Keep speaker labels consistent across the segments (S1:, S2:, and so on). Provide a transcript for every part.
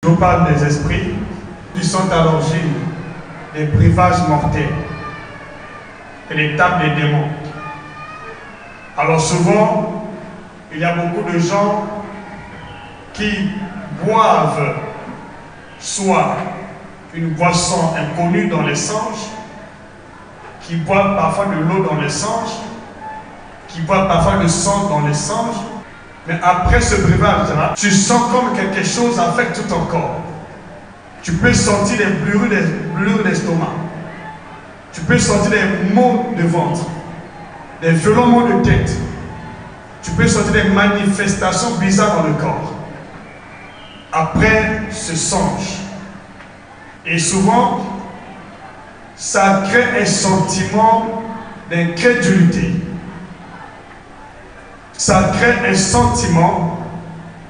S1: Je vous parle des esprits qui sont à l'origine des breuvages mortels et des tables des démons. Alors souvent, il y a beaucoup de gens qui boivent soit une boisson inconnue dans les songes, qui boivent parfois de l'eau dans les songes, qui boivent parfois le sang dans les songes. Mais après ce breuvage-là, tu sens comme quelque chose affecte tout ton corps. Tu peux sentir des brûlures d'estomac. Tu peux sentir des maux de ventre, des violents maux de tête. Tu peux sentir des manifestations bizarres dans le corps. Après ce songe. Et souvent, ça crée un sentiment d'incrédulité. Ça crée un sentiment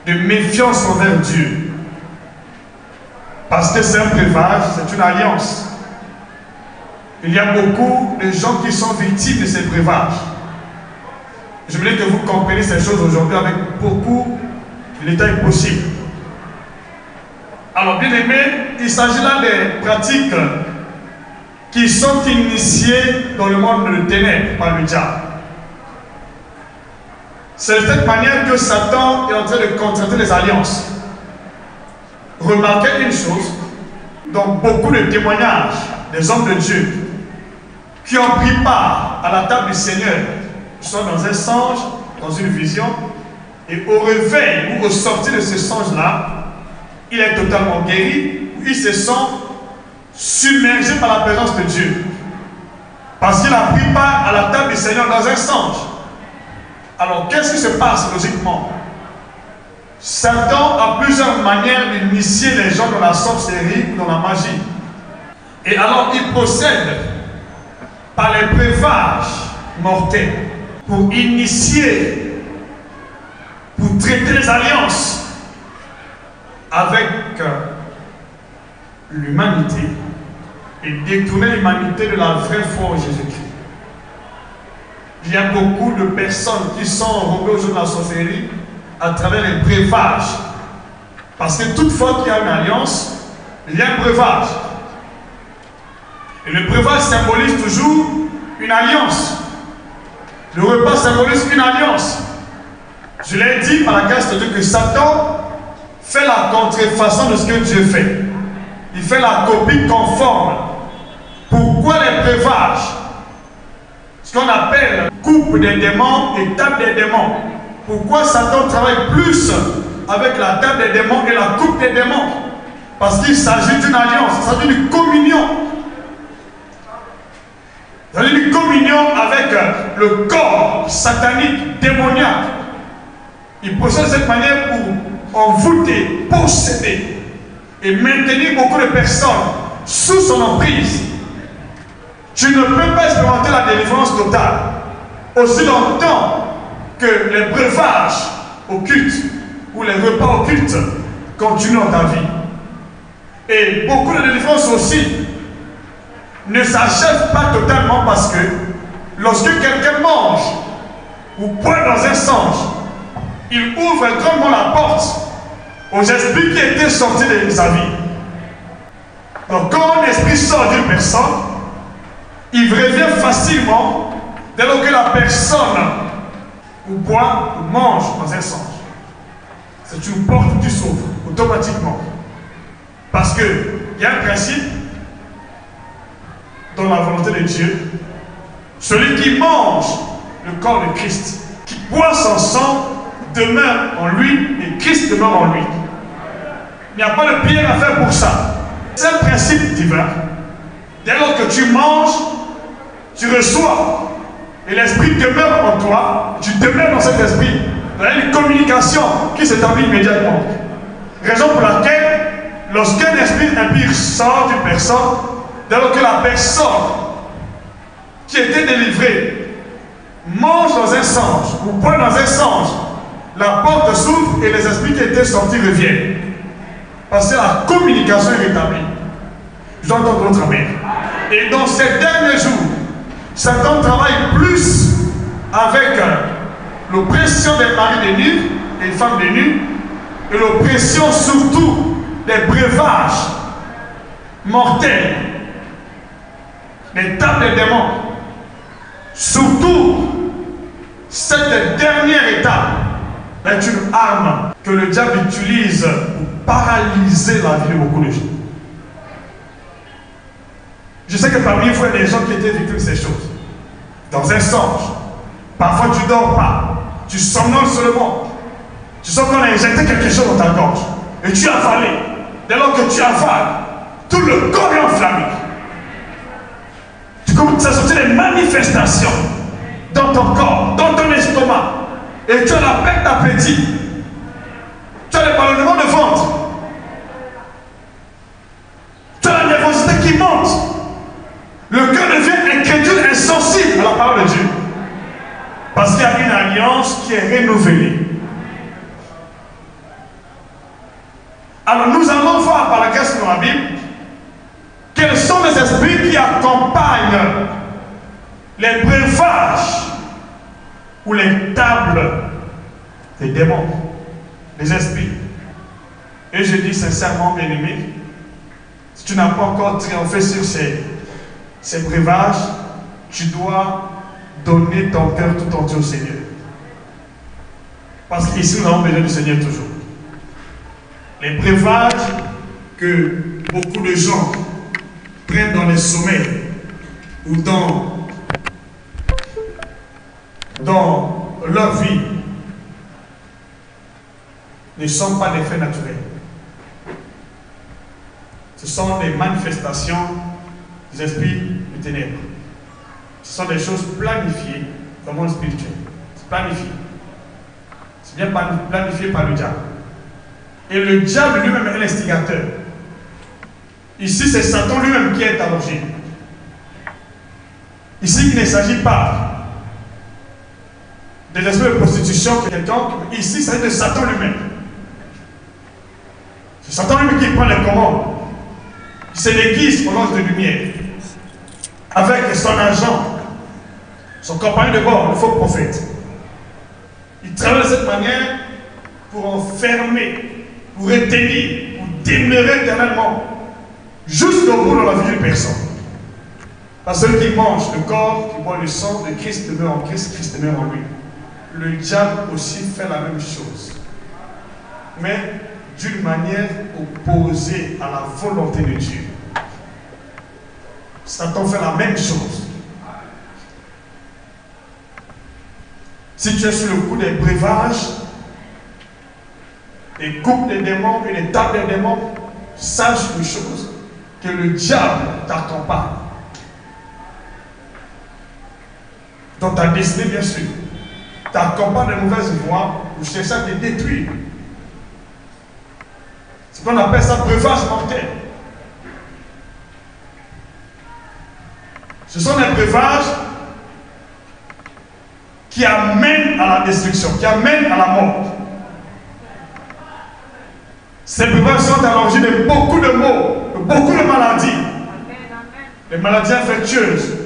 S1: de méfiance envers Dieu. Parce que c'est un breuvage, c'est une alliance. Il y a beaucoup de gens qui sont victimes de ces breuvages. Je voulais que vous compreniez ces choses aujourd'hui avec beaucoup de détails possibles. Alors, bien aimé, il s'agit là des pratiques qui sont initiées dans le monde de ténèbres par le diable. C'est de cette manière que Satan est en train de contracter les alliances. Remarquez une chose, dans beaucoup de témoignages des hommes de Dieu qui ont pris part à la table du Seigneur, soit dans un songe, dans une vision, et au réveil ou au sortir de ce songe-là, il est totalement guéri, ou il se sent submergé par la présence de Dieu. Parce qu'il a pris part à la table du Seigneur dans un songe. Alors, qu'est-ce qui se passe logiquement? Satan a plusieurs manières d'initier les gens dans la sorcellerie, dans la magie. Et alors, il procède par les breuvages mortels pour initier, pour traiter les alliances avec l'humanité et détourner l'humanité de la vraie foi en Jésus-Christ. Il y a beaucoup de personnes qui sont enrobées au jeu de la sorcellerie à travers les breuvages. Parce que toute fois qu'il y a une alliance, il y a un breuvage. Et le breuvage symbolise toujours une alliance. Le repas symbolise une alliance. Je l'ai dit par la grâce de Dieu que Satan fait la contrefaçon de ce que Dieu fait. Il fait la copie conforme. Pourquoi les breuvages? Ce qu'on appelle coupe des démons et table des démons. Pourquoi Satan travaille plus avec la table des démons et la coupe des démons? Parce qu'il s'agit d'une alliance, il s'agit d'une communion. Il s'agit d'une communion avec le corps satanique, démoniaque. Il procède de cette manière pour envoûter, posséder et maintenir beaucoup de personnes sous son emprise. Tu ne peux pas expérimenter la délivrance totale aussi longtemps que les breuvages occultes ou les repas occultes continuent dans ta vie. Et beaucoup de délivrances aussi ne s'achèvent pas totalement parce que lorsque quelqu'un mange ou boit dans un songe, il ouvre grandement la porte aux esprits qui étaient sortis de sa vie. Donc quand un esprit sort d'une personne, il revient facilement dès lors que la personne ou boit ou mange dans un songe. C'est une porte qui s'ouvre automatiquement. Parce qu'il y a un principe dans la volonté de Dieu. Celui qui mange le corps de Christ, qui boit son sang, demeure en lui et Christ demeure en lui. Il n'y a pas de prière à faire pour ça. C'est un principe divin. Dès lors que tu manges, tu reçois. Et l'esprit demeure en toi. Tu demeures dans cet esprit. Il y a une communication qui s'établit immédiatement. Raison pour laquelle, lorsqu'un esprit impur sort d'une personne, dès lors que la personne qui était délivrée mange dans un songe ou boit dans un songe, la porte s'ouvre et les esprits qui étaient sortis reviennent. Parce que la communication est rétablie. J'entends votre amen. Et dans ces derniers jours, Satan travaille plus avec l'oppression des maris des nus et des femmes des nus, et l'oppression surtout les breuvages mortels, les tables des démons, surtout cette dernière étape est une arme que le diable utilise pour paralyser la vie de beaucoup de gens. Je sais que parmi vous, il y a des gens qui étaient victimes de ces choses. Dans un songe, parfois tu ne dors pas, tu somnoles seulement. Tu sens qu'on a injecté quelque chose dans ta gorge et tu as avalé. Dès lors que tu avales, tout le corps est enflammé. Tu commences à sortir des manifestations dans ton corps, dans ton estomac, et tu as la perte d'appétit. Tu as les ballonnements de ventre. Tu as la nervosité qui monte. Le cœur devient incrédule, insensible à la parole de Dieu. Parce qu'il y a une alliance qui est renouvelée. Alors nous allons voir par la grâce de la Bible quels sont les esprits qui accompagnent les breuvages ou les tables des démons, les esprits. Et je dis sincèrement, bien-aimé, si tu n'as pas encore triomphé sur ces breuvages, tu dois donner ton cœur tout entier au Seigneur. Parce qu'ici, nous avons besoin du Seigneur toujours. Les breuvages que beaucoup de gens prennent dans les sommets ou dans leur vie ne sont pas des faits naturels. Ce sont des manifestations des esprits du ténèbres. Ce sont des choses planifiées dans le monde spirituel. C'est planifié. C'est bien planifié par le diable. Et le diable lui-même est l'instigateur. Ici, c'est Satan lui-même qui est à l'origine. Ici, il ne s'agit pas des esprits de prostitution que quelqu'un. Ici, c'est de Satan lui-même. C'est Satan lui-même qui prend les commandes. Il se déguise au l'ange de lumière. Avec son agent, son compagnon de bord, le faux prophète. Il travaille de cette manière pour enfermer, pour retenir, pour demeurer éternellement jusqu'au bout dans la vie d'une personne. Parce que celui qui mange le corps, qui boit le sang de Christ demeure en Christ, Christ demeure en lui. Le diable aussi fait la même chose, mais d'une manière opposée à la volonté de Dieu. Satan fait la même chose. Si tu es sur le coup des breuvages, des coupes des démons et des tables des démons, sache une chose, que le diable t'accompagne. Dans ta destinée, bien sûr, t'accompagne de mauvaises voies pour chercher à te détruire. C'est ce qu'on appelle ça breuvage mortel. Ce sont des breuvages qui amènent à la destruction, qui amènent à la mort. Ces breuvages sont à l'origine de beaucoup de maux, de beaucoup de maladies. Les maladies infectieuses,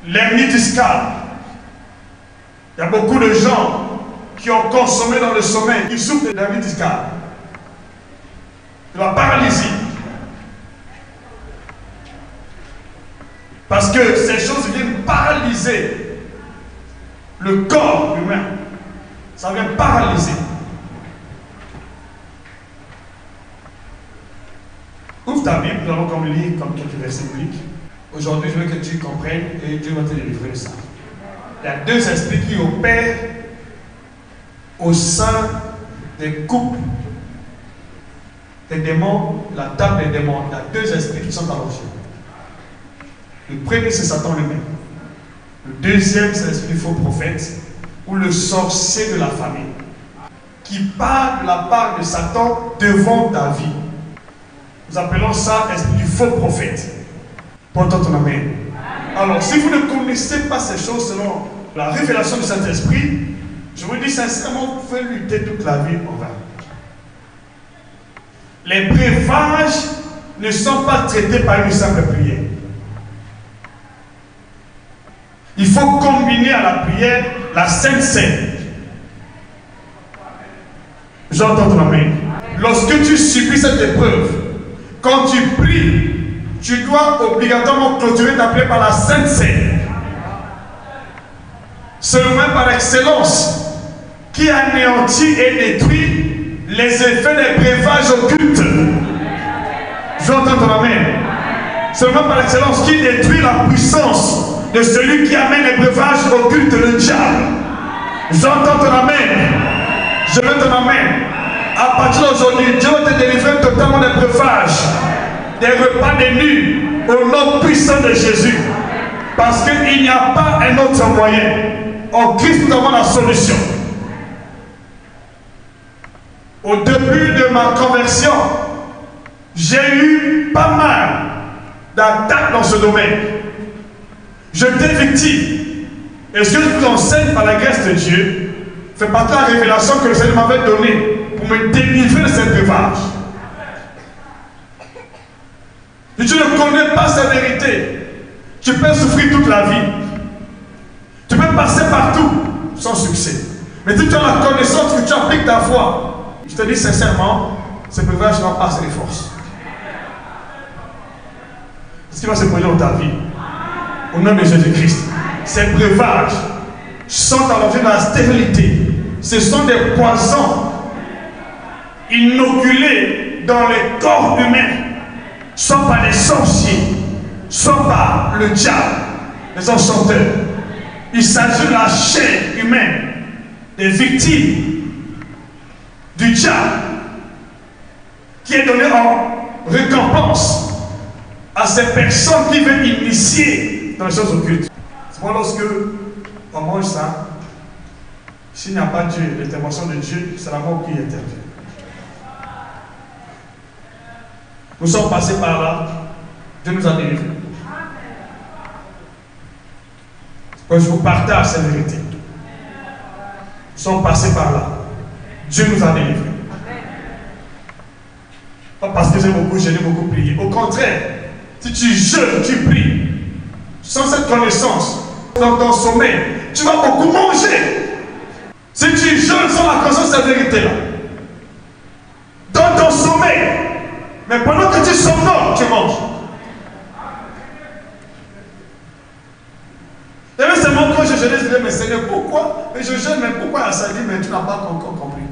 S1: l'hernie discale. Il y a beaucoup de gens qui ont consommé dans le sommeil, qui souffrent de l'hernie discale, de la paralysie. Parce que ces choses viennent paralyser le corps humain. Ça vient paralyser. Ouvre ta Bible, nous allons comme lire comme quelques versets bibliques. Aujourd'hui, je veux que tu comprennes et Dieu va te délivrer de ça. Il y a deux esprits qui opèrent au sein des coupes des démons, la table des démons. Il y a deux esprits qui sont à l'origine. Le premier, c'est Satan lui-même. Le deuxième, c'est l'esprit du faux prophète ou le sorcier de la famille qui parle de la part de Satan devant ta vie. Nous appelons ça l'esprit du faux prophète. Porte ton amen. Alors, si vous ne connaissez pas ces choses selon la révélation du Saint-Esprit, je vous dis sincèrement, vous pouvez lutter toute la vie en vain. Les breuvages ne sont pas traités par une simple prière. Il faut combiner à la prière la Sainte Seine. J'entends ton amen. lorsque tu subis cette épreuve, quand tu pries, tu dois obligatoirement clôturer ta prière par la Sainte Seine. C'est le moyen par excellence qui anéantit et détruit les effets des breuvages occultes. Je veux entendre ton amen. C'est le moyen par excellence qui détruit la puissance de celui qui amène les breuvages occultes, le diable. J'entends ton amen. Je veux ton amen. À partir d'aujourd'hui, Dieu va te délivrer totalement des breuvages, des repas des nuits, au nom puissant de Jésus. Parce qu'il n'y a pas un autre moyen. En Christ, nous avons la solution. Au début de ma conversion, j'ai eu pas mal d'attaques dans ce domaine. J'étais victime. Et ce que je vous enseigne par la grâce de Dieu fait partie de la révélation que le Seigneur m'avait donnée pour me délivrer de cette breuvage. Si tu ne connais pas cette vérité, tu peux souffrir toute la vie. Tu peux passer partout sans succès. Mais si tu as la connaissance que tu appliques ta foi, je te dis sincèrement, ce breuvage va passer les forces. Ce qui va se produire dans ta vie, au nom de Jésus-Christ, ces breuvages sont à l'origine de la stérilité. Ce sont des poisons inoculés dans les corps humains, soit par les sorciers, soit par le diable, les enchanteurs. Il s'agit de la chair humaine, des victimes du diable, qui est donnée en récompense à ces personnes qui veulent initier dans les choses occultes. C'est pour lorsque on mange ça, s'il n'y a pas Dieu, l'intervention de Dieu, c'est la mort qui intervient. Nous sommes passés par là, Dieu nous a délivrés. Quand je vous partage cette vérité, nous sommes passés par là, Dieu nous a délivrés. Pas parce que j'ai beaucoup jeûné, beaucoup prié. Au contraire, si tu jeûnes, tu pries, sans cette connaissance, dans ton sommeil, tu vas beaucoup manger. Si tu jeûnes sans la conscience de cette vérité-là, dans ton sommeil, mais pendant que tu somnoles, tu manges. Et même seulement quand je jeûnais, je disais, mais Seigneur, pourquoi? Mais je jeûne, mais pourquoi? Ça dit, mais tu n'as pas encore compris.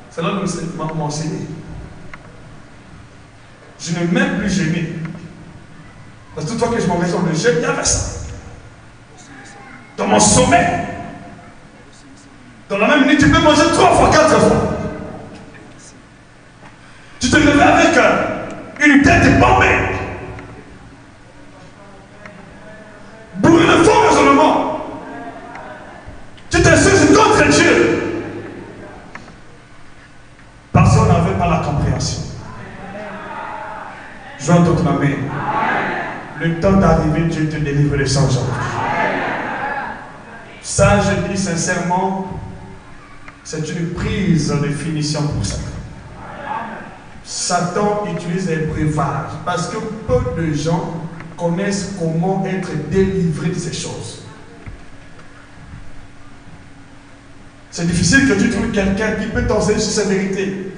S1: C'est là que le Seigneur m'a enseigné. Je ne m'aime plus jeûner. Parce que toute fois que je m'en sur le jeûne, il y avait ça. Dans mon sommeil. Dans la même minute, tu peux manger 3 fois, 4 fois. Tu te réveilles avec une tête bombée. Bourré de faux raisonnement. Tu t'excuses contre Dieu. Parce qu'on n'avait pas la compréhension. Je entends ton amen. Le temps d'arriver, Dieu te délivre de ça aujourd'hui. Ça, je dis sincèrement, c'est une prise de finition pour Satan. Satan utilise les breuvages parce que peu de gens connaissent comment être délivrés de ces choses. C'est difficile que tu trouves quelqu'un qui peut t'enseigner sur cette vérité.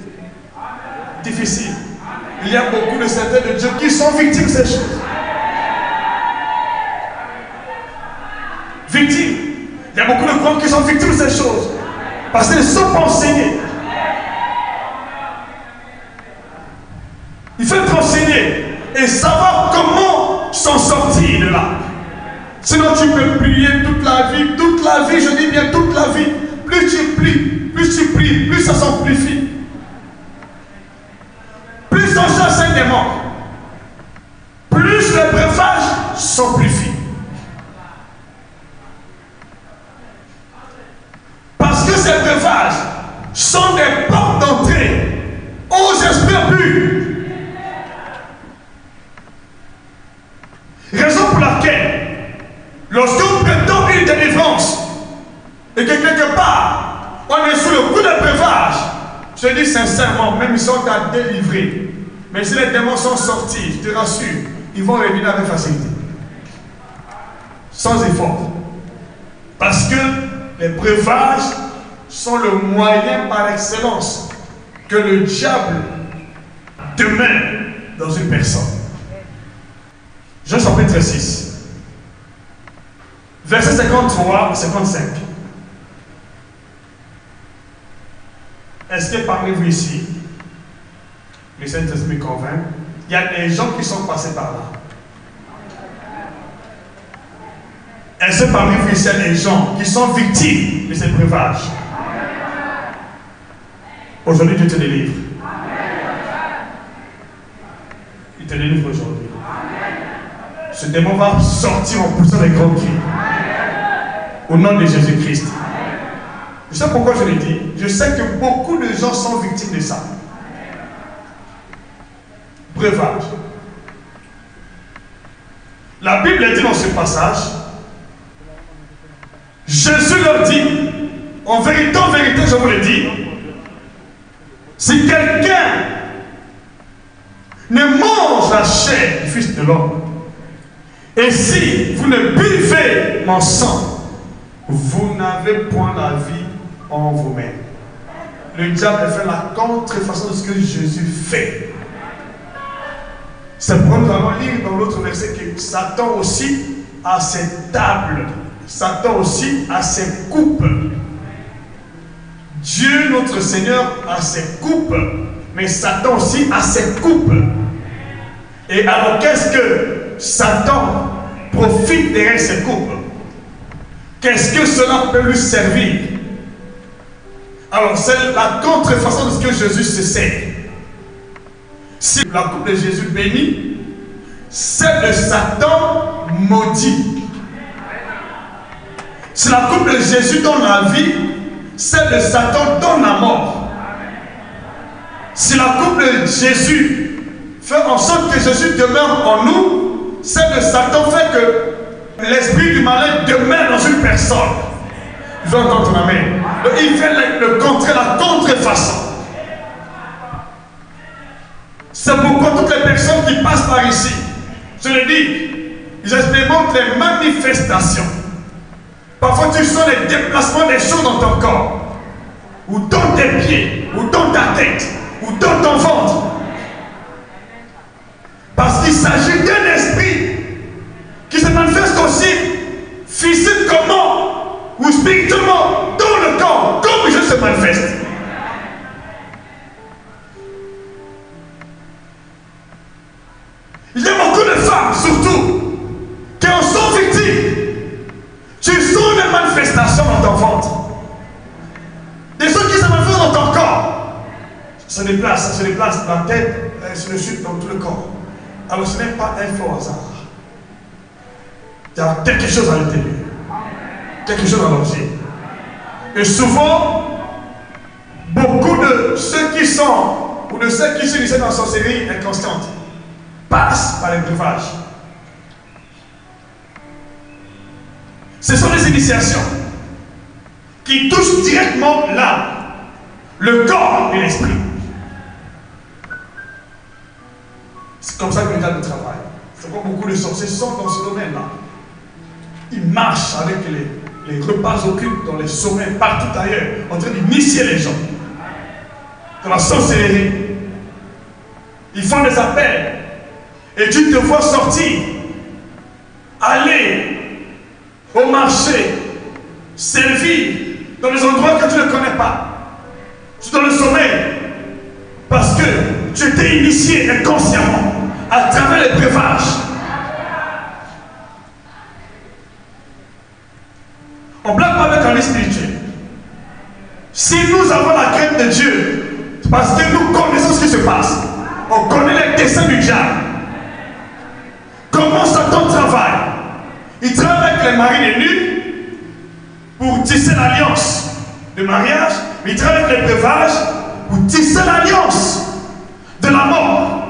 S1: Difficile. Il y a beaucoup de certains de Dieu qui sont victimes de ces choses. Victimes. Il y a beaucoup de croyants qui sont victimes de ces choses. Parce qu'ils ne sont pas enseignés. Il faut être enseigné et savoir comment s'en sortir de là. Sinon tu peux prier toute la vie, je dis bien toute la vie. Plus tu pries, plus ça s'amplifie. Plus ton chant c'est des morts, plus les breuvages s'amplifient. Parce que ces breuvages sont des portes d'entrée aux esprits impurs. Raison pour laquelle, lorsqu'on prétend une délivrance et que quelque part on est sous le coup de breuvage, je dis sincèrement, même ils sont à délivrer. Mais si les démons sont sortis, je te rassure, ils vont revenir avec facilité. Sans effort. Parce que les breuvages sont le moyen par excellence que le diable demeure dans une personne. Jean chapitre 6, verset 53 55. Est-ce que parmi vous ici, le Saint-Esprit convainc, il y a des gens qui sont passés par là? Est-ce que parmi vous ici, il y a des gens qui sont victimes de ces breuvages? Aujourd'hui, Dieu te délivre. Il te délivre aujourd'hui. Ce démon va sortir en poussant des grands cris. Au nom de Jésus-Christ. Je sais pourquoi je le dis. Je sais que beaucoup de gens sont victimes de ça. Breuvage. La Bible dit dans ce passage, Jésus leur dit, en vérité, je vous le dis, si quelqu'un ne mange la chair du Fils de l'homme, et si vous ne buvez mon sang, vous n'avez point la vie en vous-même. Le diable fait la contrefaçon de ce que Jésus fait. C'est pourquoi nous allons lire dans l'autre verset que Satan aussi a ses tables. Satan aussi a ses coupes. Dieu, notre Seigneur, a ses coupes. Mais Satan aussi a ses coupes. Et alors, qu'est-ce que Satan profite derrière ses coupes? Qu'est-ce que cela peut lui servir? Alors, c'est la contrefaçon de ce que Jésus se sert. Si la coupe de Jésus bénit, celle de Satan maudit. Si la coupe de Jésus donne la vie, celle de Satan donne la mort. Si la coupe de Jésus fait en sorte que Jésus demeure en nous, celle de Satan fait que l'esprit du malin demeure dans une personne. Je veux entendre ton amen. Il fait le contraire, la contrefaçon. C'est pourquoi toutes les personnes qui passent par ici, je le dis, ils expérimentent les manifestations. Parfois tu sens les déplacements des choses dans ton corps, ou dans tes pieds, ou dans ta tête, ou dans ton ventre. Parce qu'il s'agit d'un esprit qui se manifeste aussi physiquement ou spirituellement dans le corps, comme Jésus se manifeste. Il y a beaucoup de femmes, surtout, qui en sont victimes. Tu sens une manifestation dans ton ventre. Des choses qui se manifestent dans ton corps. Ça se déplace dans la tête, sur le sud, dans tout le corps. Alors ce n'est pas un faux hasard. Il y a quelque chose à l'intérieur. Quelque chose à l'objet. Et souvent, beaucoup de ceux qui sont, ou de ceux qui sont initiés dans la sorcellerie inconsciente, passent par les breuvages. Ce sont des initiations qui touchent directement l'âme, le corps et l'esprit. C'est comme ça que le diable travaille. C'est pourquoi beaucoup de sorciers sont dans ce domaine-là. Ils marchent avec les repas occultes dans les sommets, partout ailleurs, en train d'initier les gens. Dans la sorcellerie. Ils font des appels. Et tu te vois sortir, aller au marché, servir dans des endroits que tu ne connais pas. Tu es dans le sommeil. Parce que tu t'es initié inconsciemment à travers les breuvages. On ne blague pas avec un vie spirituel. Si nous avons la crainte de Dieu, c'est parce que nous connaissons ce qui se passe. On connaît les desseins du diable. Comment Satan travaille? Il travaille avec les maris de nuit pour tisser l'alliance de mariage, mais il travaille avec les breuvages pour tisser l'alliance de la mort.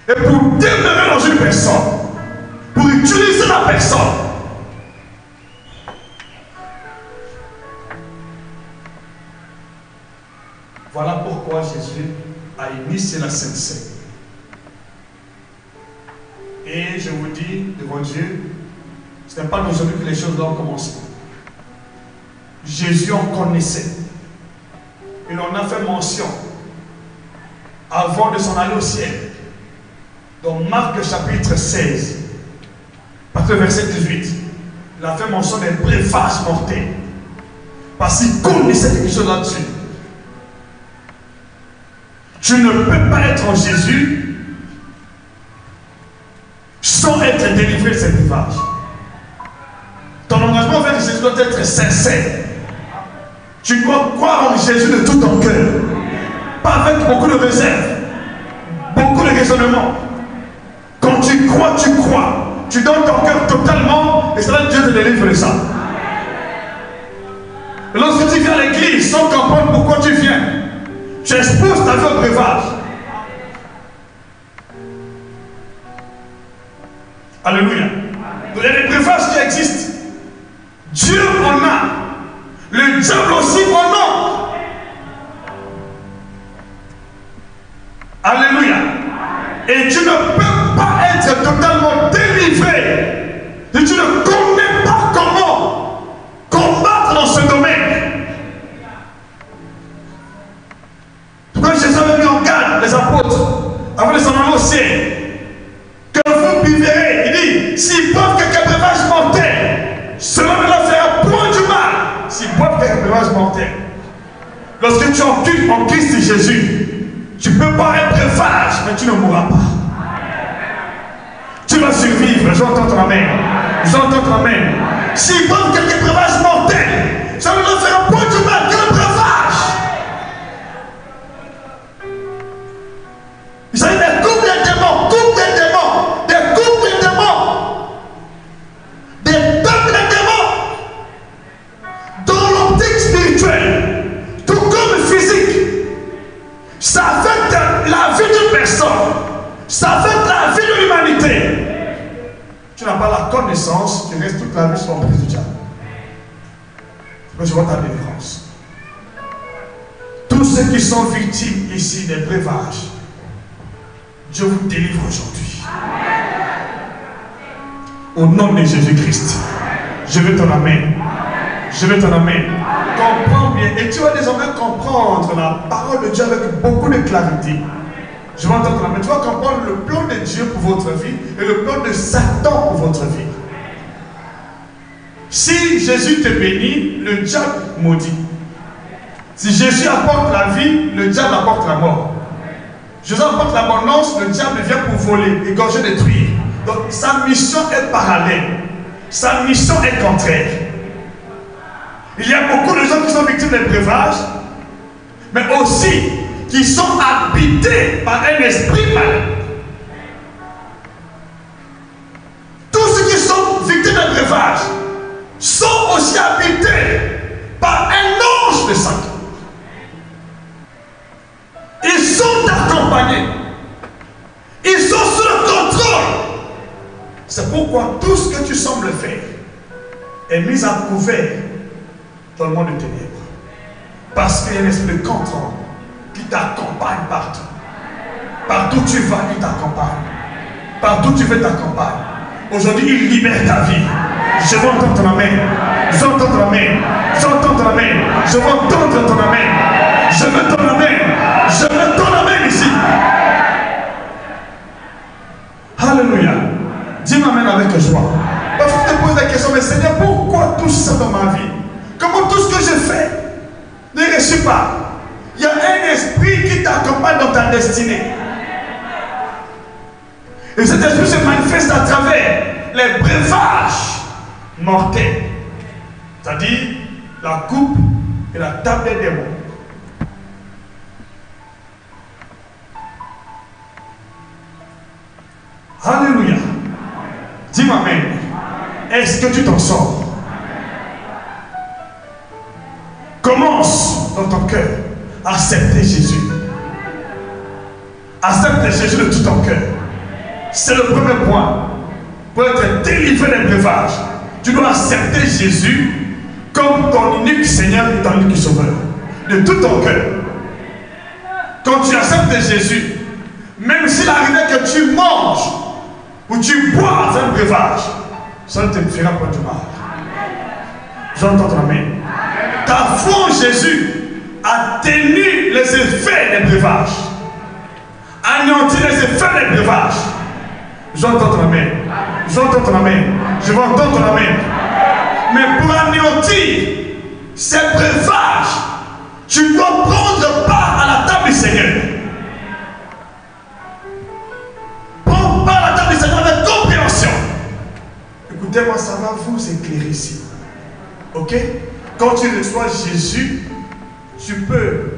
S1: Et pour demeurer dans une personne, pour utiliser la personne. Voilà pourquoi Jésus a initié la Sainte Seine. Et je vous dis devant Dieu, ce n'est pas d'aujourd'hui que les choses ont commencé. Jésus en connaissait. il en a fait mention avant de s'en aller au ciel. Dans Marc chapitre 16, partir du verset 18, il a fait mention des breuvages mortels. Parce qu'il connaissait quelque chose là-dessus. Tu ne peux pas être en Jésus sans être délivré de ces breuvages. Ton engagement vers Jésus doit être sincère. Tu dois croire en Jésus de tout ton cœur. Pas avec beaucoup de réserve, beaucoup de raisonnement. Quand tu crois, tu crois. Tu donnes ton cœur totalement et c'est là que Dieu te délivre de ça. Et lorsque tu viens à l'église sans comprendre pourquoi tu viens, tu exposes ta vie au breuvage. Alléluia. Il y a des breuvages qui existent. Dieu en a. Le diable aussi en a. Alléluia. Et tu ne peux pas être totalement délivré. Et tu ne connais pas comment combattre dans ce domaine. Pourquoi Jésus avait mis en garde les apôtres avant de s'en aller au ciel. Que vous vivrez, il dit, s'ils boivent quelques breuvages mortels, cela ne leur fera point du mal. S'ils boivent quelques breuvages mortels. Lorsque tu es en Christ Jésus, tu ne peux pas être breuvage, mais tu ne mourras pas. Tu vas survivre. J'entends ton amen. J'entends ton amen. S'ils boivent quelques breuvages mortels, ça ne leur fera point du mal que le breuvage. Vous savez, des couples de démons, des couples de démons, des peuples de démons, dans l'optique spirituelle, tout comme physique, ça affecte la vie d'une personne, ça affecte la vie de l'humanité. Tu n'as pas la connaissance, tu restes toute la vie sur l'emprise du diable. Mais je vois ta délivrance. Tous ceux qui sont victimes ici des breuvages, Dieu vous délivre aujourd'hui. Au nom de Jésus-Christ. Je veux ton amen. Je veux ton amen. Comprends bien. Et tu vas désormais comprendre la parole de Dieu avec beaucoup de clarité. Je vais entendre ton amen. Tu vas comprendre le plan de Dieu pour votre vie et le plan de Satan pour votre vie. Si Jésus te bénit, le diable maudit. Si Jésus apporte la vie, le diable apporte la mort. Jésus apporte l'abondance, le diable vient pour voler, égorger, détruire. Donc sa mission est parallèle. Sa mission est contraire. Il y a beaucoup de gens qui sont victimes des breuvages, mais aussi qui sont habités par un esprit malin. Tous ceux qui sont victimes des breuvages sont aussi habités par un ange de Satan. Ils sont accompagnés. Ils sont sous le contrôle. C'est pourquoi tout ce que tu sembles faire est mis à couvert dans le monde de ténèbres. Parce qu'il y a un esprit de contrôle qui t'accompagne partout. Partout où tu vas, il t'accompagne. Partout où tu veux, t'accompagne. Aujourd'hui, il libère ta vie. Je veux entendre ton amen. J'entends ton amen. J'entends ton amen. Je veux entendre ton amen. Je veux ton amen. Je veux ton amen ici. Alléluia. Dis-moi amen avec joie. Parfois tu te poses la question, mais Seigneur, pourquoi tout ça dans ma vie? Comment tout ce que je fais ne réussit pas? Il y a un esprit qui t'accompagne dans ta destinée. Et cet esprit se manifeste à travers les breuvages mortels. C'est-à-dire la coupe et la table des démons. Alléluia. Dis-moi amen. Est-ce que tu t'en sors? Commence dans ton cœur à accepter Jésus. Accepte Jésus de tout ton cœur. C'est le premier point. Pour être délivré des breuvages, tu dois accepter Jésus comme ton unique Seigneur et ton unique Sauveur. De tout ton cœur. Quand tu acceptes Jésus, même s'il arrivait que tu manges ou tu bois un breuvage, ça ne te fera pas du mal. J'entends ton amen. Ta foi en Jésus atténue les effets des breuvages. Anéantit les effets des breuvages. J'entends ton amen. J'entends ton amen. Je vais entendre ton amen. Mais pour anéantir ces breuvages, tu dois prendre part à la table du Seigneur. Prends part à la table du Seigneur avec compréhension. Écoutez-moi, ça va vous éclairer ici. Ok? Quand tu reçois Jésus, tu peux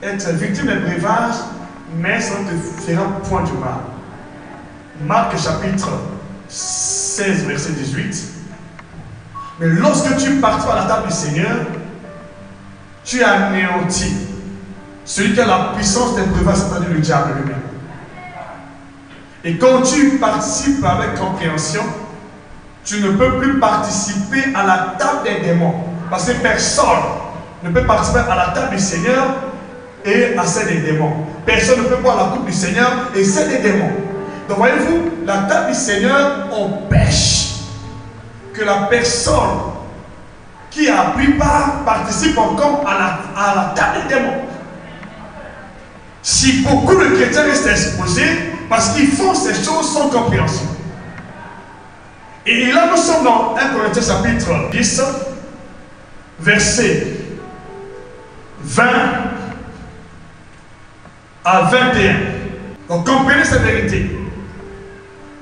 S1: être victime d'un breuvage, mais ça ne te fera point du mal. Marc chapitre 16, verset 18. Mais lorsque tu participas à la table du Seigneur, tu anéantis celui qui a la puissance des breuvages, c'est-à-dire le diable lui-même. Et quand tu participes avec compréhension, tu ne peux plus participer à la table des démons. Parce que personne ne peut participer à la table du Seigneur et à celle des démons. Personne ne peut boire la coupe du Seigneur et celle des démons. Donc voyez-vous, la table du Seigneur empêche que la personne qui a pris part participe encore à la table des démons. Si beaucoup de chrétiens restent exposés, parce qu'ils font ces choses sans compréhension. Et là, nous sommes dans 1 Corinthiens chapitre 10, verset 20 à 21. Donc comprenez cette vérité.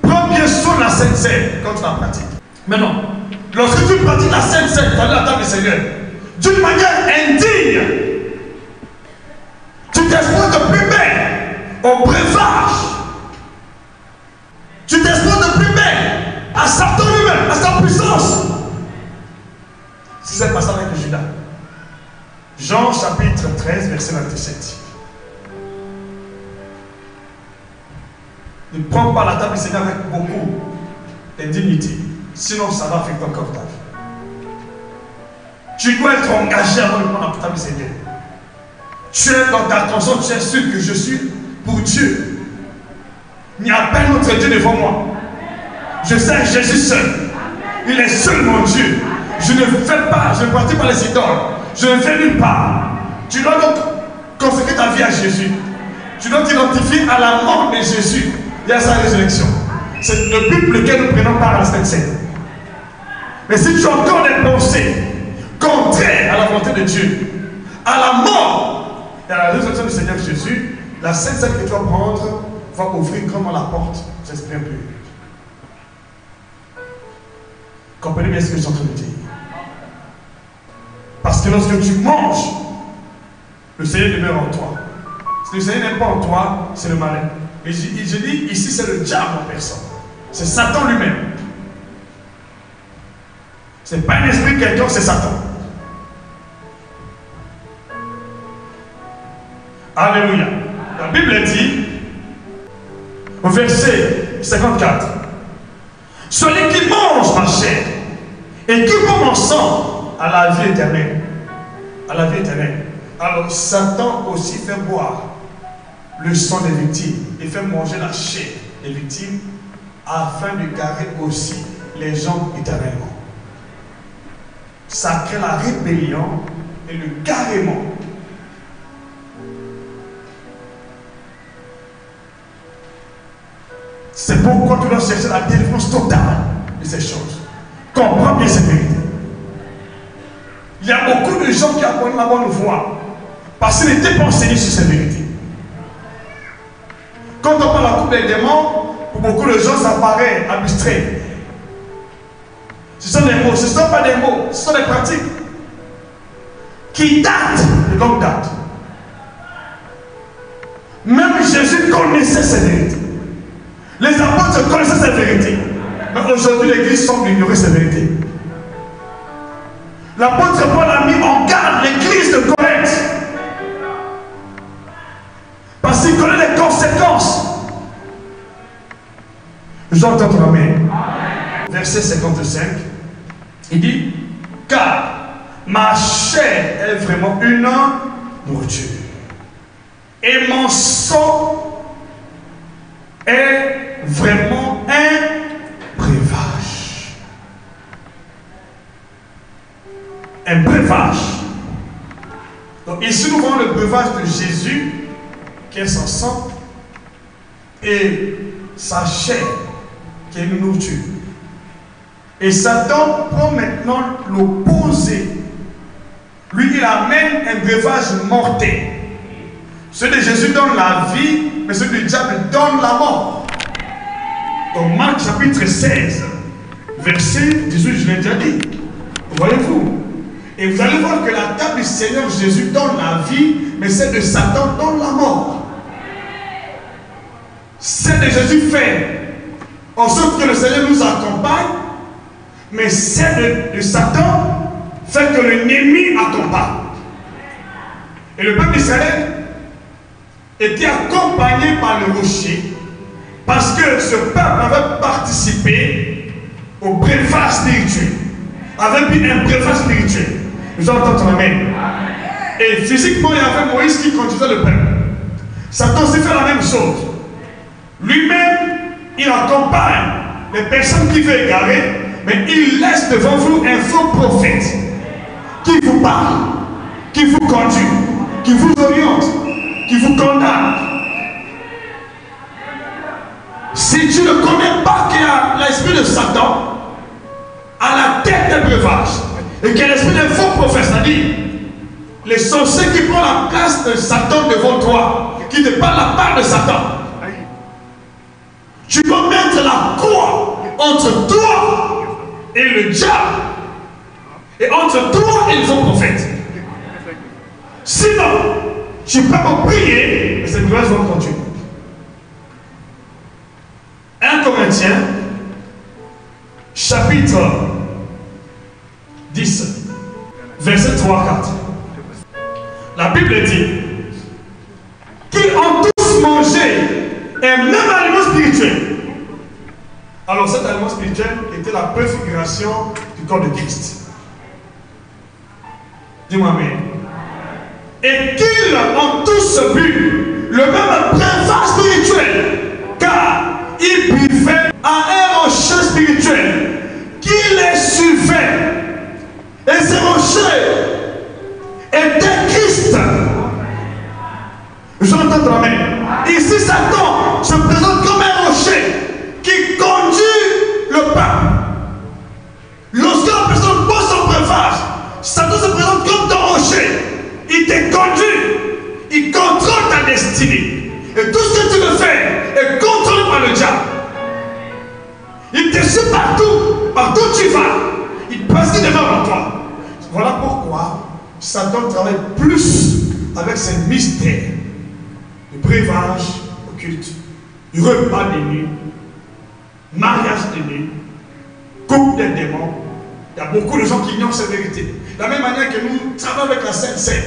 S1: Prends bien soin de la Sainte Seine quand tu la pratiques. Maintenant, lorsque tu pratiques la Sainte Seine, tu as la table du Seigneur, d'une manière indigne, tu t'exposes de plus belle au breuvage. Tu t'exposes de plus belle à Satan lui-même, à sa puissance. C'est ce passage avec Judas. Jean chapitre 13, verset 27. Ne prends pas la table du Seigneur avec beaucoup d'indignité. Sinon, ça va affecter encore ta vie. Tu dois être engagé avant de prendre la table du Seigneur. Tu es dans ta conscience, tu es sûr que je suis pour Dieu. Il n'y a pas notre Dieu devant moi. Je sais Jésus seul. Il est seul mon Dieu. Je ne fais pas, je ne pratique pas les idoles. Je ne vais nulle part. Tu dois donc consacrer ta vie à Jésus. Tu dois t'identifier à la mort de Jésus et à sa résurrection. C'est le but pour lequel nous prenons part à la Sainte Seine. Mais si tu as encore des pensées contraires à la volonté de Dieu, à la mort et à la résurrection du Seigneur Jésus, la Sainte Seine que tu vas prendre va ouvrir grandement la porte aux esprits impurs. Comprenez bien ce que je suis en train de dire. Parce que lorsque tu manges, le Seigneur demeure en toi. Si le Seigneur n'est pas en toi, c'est le malin. Et je dis, ici c'est le diable en personne. C'est Satan lui-même. Ce n'est pas un esprit quelqu'un, c'est Satan. Alléluia. La Bible dit, au verset 54, celui qui mange ma chair et qui boit mon sang à la vie éternelle. À la vie éternelle. Alors Satan aussi fait boire le sang des victimes et fait manger la chair des victimes afin de garer aussi les gens éternellement. Ça crée la rébellion et le carrément. C'est pourquoi tu dois chercher la délivrance totale de ces choses. Comprends bien cette vérité. Il y a beaucoup de gens qui apprennent la bonne voie parce qu'ils n'étaient pas enseignés sur cette vérité. Quand on parle de la coupe des démons, pour beaucoup de gens, ça paraît abstrait. Ce sont des mots, ce ne sont pas des mots, ce sont des pratiques qui datent de longue date. Même Jésus connaissait ces vérités. Les apôtres connaissaient ces vérités. Mais aujourd'hui, l'Église semble ignorer ces vérités. L'apôtre Paul a mis en garde l'Église de Corinthe. Parce qu'il connaît les conséquences. J'entends ton amen. Verset 55. Il dit, car ma chair est vraiment une nourriture. Et mon sang est vraiment un breuvage. Un breuvage. Donc breuvage de Jésus, qui est son sang, et sa chair, qui est une nourriture. Et Satan prend maintenant l'opposé. Lui, il amène un breuvage mortel. Celui de Jésus donne la vie, mais celui du diable donne la mort. Donc Marc chapitre 16, verset 18, je l'ai déjà dit. Voyez-vous? Et vous allez voir que la table du Seigneur Jésus donne la vie, mais celle de Satan donne la mort. Celle de Jésus fait en sorte que le Seigneur nous accompagne, mais celle de Satan fait que l'ennemi accompagne. Et le peuple d'Israël était accompagné par le rocher, parce que ce peuple avait participé au breuvage spirituel, avait pris un breuvage spirituel. Nous entendons amen. Et physiquement, il y avait Moïse qui conduisait le peuple. Satan s'est fait la même chose. Lui-même, il accompagne les personnes qui veulent égarer, mais il laisse devant vous un faux prophète qui vous parle, qui vous conduit, qui vous oriente, qui vous condamne. Si tu ne connais pas qu'il y a l'esprit de Satan à la tête des breuvages, et qu'il y a l'esprit d'un faux prophète, c'est-à-dire les sorciers qui prennent la place de Satan devant toi, qui te parlent la part de Satan, tu dois mettre la croix entre toi et le diable, et entre toi et les faux prophètes. Sinon, tu peux pas prier, et ces breuvages vont continuer. 1 Corinthiens, chapitre 10, verset 3-4. La Bible dit qu'ils ont tous mangé un même aliment spirituel. Alors cet aliment spirituel était la préfiguration du corps de Christ. Dis-moi amen. Et qu'ils ont tous bu le même breuvage spirituel, car ils buvaient à un rocher spirituel qui les suivait. Et ce rocher était Christ. J'entends amen. Ici, Satan se présente comme un rocher qui conduit le peuple. Lorsque la personne pose son breuvage, Satan se présente comme ton rocher. Il te conduit, il contrôle ta destinée. Et tout ce que tu veux faire est contrôlé par le diable. Il te suit partout où tu vas. Il passe devant toi. Voilà pourquoi Satan travaille plus avec ses mystères. Le breuvage occulte, le repas des nuits, mariage des nuits, coupe des démons. Il y a beaucoup de gens qui ignorent ces vérités. De la même manière que nous travaillons avec la Sainte Seine,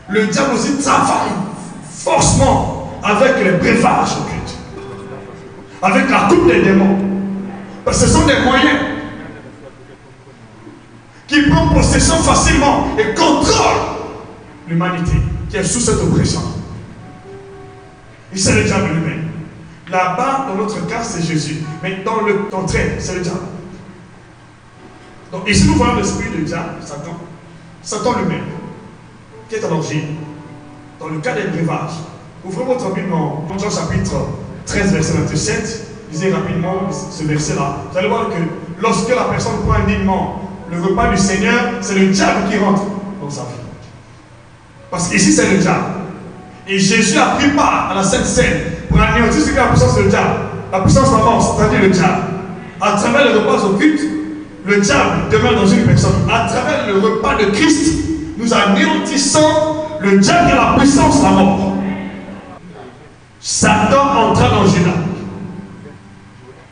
S1: le diable aussi travaille forcément avec les breuvages occultes, avec la coupe des démons. Parce que ce sont des moyens qui prennent possession facilement et contrôlent l'humanité qui est sous cette oppression. Et c'est le diable lui-même. Là-bas, dans notre cas, c'est Jésus. Mais dans le contraire, c'est le diable. Donc ici, nous voyons l'esprit du diable, Satan. Satan lui-même, qui est à l'origine. Dans le cas des breuvages, ouvrez votre Bible dans Jean chapitre 13, verset 27. Lisez rapidement ce verset-là. Vous allez voir que lorsque la personne prend dignement le repas du Seigneur, c'est le diable qui rentre dans sa vie. Parce qu'ici, c'est le diable. Et Jésus a pris part à la Sainte Seine pour anéantir ce qu'est la puissance du diable. La puissance avance, c'est-à-dire le diable. À travers les repas occultes, le diable demeure dans une personne. À travers le repas de Christ, nous anéantissons le diable de la puissance, la mort. Satan entra dans Judas.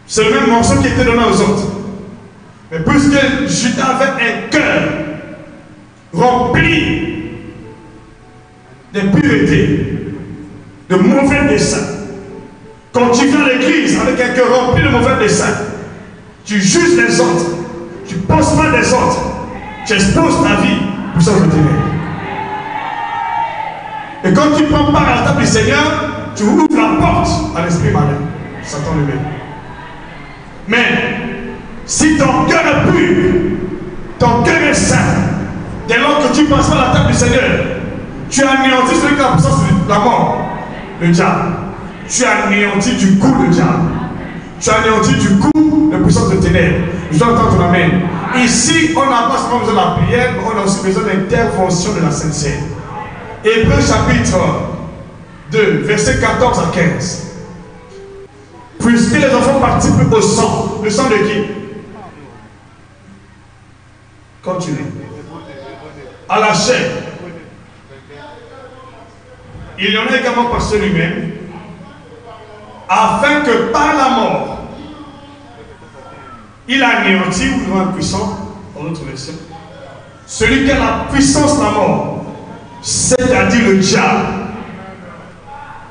S1: C'est le même morceau qui était donné aux autres. Mais puisque Judas avait un cœur rempli de pureté, de mauvais desseins, quand tu viens à l'église avec un cœur rempli de mauvais desseins, tu juges les autres, tu penses mal des autres, tu exposes ta vie pour ça que tu es. Et quand tu prends part à la table du Seigneur, tu ouvres la porte à l'esprit malin, Satan lui-même. Mais si ton cœur est pur, ton cœur est saint, dès lors que tu passes par la table du Seigneur, Tu anéantis celui qui a la puissance de la mort, le diable. Tu anéantis du coup le diable. Tu anéantis du coup la puissance de ténèbres. Je dois entendre ton amen. Ici, on n'a pas seulement besoin de la prière, mais on a aussi besoin d'intervention de la Sainte Seine. Hébreux chapitre 2, versets 14 à 15. Puisque les enfants participent au sang. Le sang de qui? Continue. À la chair. Il y en a également par celui-même, afin que par la mort, il anéantit, ou le puissant, dans notre version, celui qui a la puissance de la mort, c'est-à-dire le diable.